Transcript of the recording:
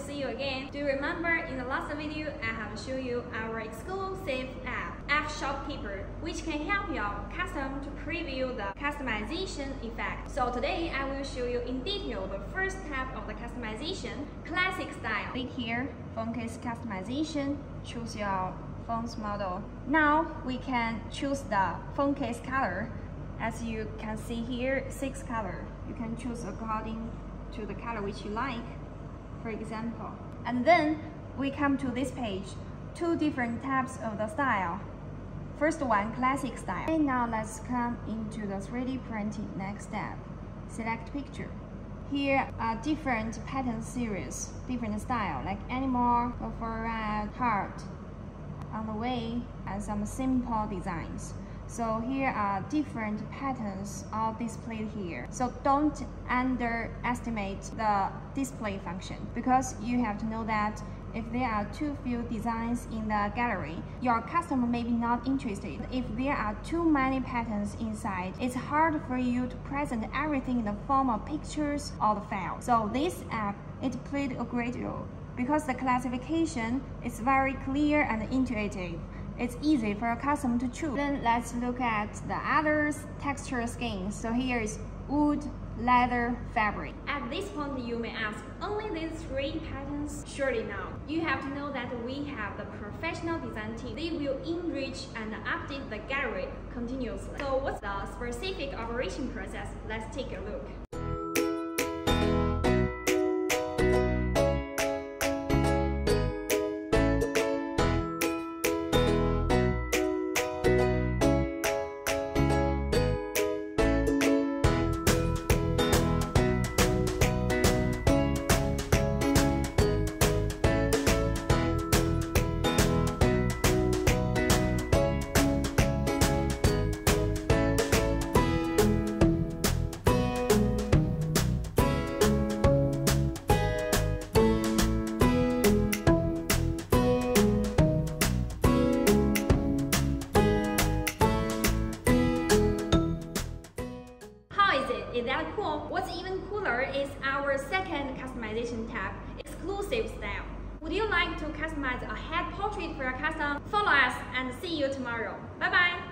see you again. Do you remember in the last video I have shown you our exclusive app Shopkeepers, which can help your customer to preview the customization effect. So today I will show you in detail the first step of the customization, classic style. Click here, phone case customization, choose your phone's model. Now we can choose the phone case color. As you can see here, 6 colors. You can choose according to the color which you like, for example. And then we come to this page, 2 different types of the style. First one, classic style. Okay, now let's come into the 3D printing next step. Select picture. Here are different pattern series, different style like animal, override, heart, on the way, and some simple designs. So here are different patterns all displayed here. So don't underestimate the display function, because you have to know that if there are too few designs in the gallery, your customer may be not interested. If there are too many patterns inside, it's hard for you to present everything in the form of pictures or the file. So this app, it played a great role because the classification is very clear and intuitive. It's easy for a customer to choose. Then let's look at the other texture schemes. So here is wood, leather, fabric. At this point you may ask, only these 3 patterns? Surely not. You have to know that we have the professional design team. They will enrich and update the gallery continuously. So what's the specific operation process? Let's take a look. Is that cool? What's even cooler is our second customization tab, exclusive style. Would you like to customize a head portrait for your customer? Follow us and see you tomorrow. Bye bye!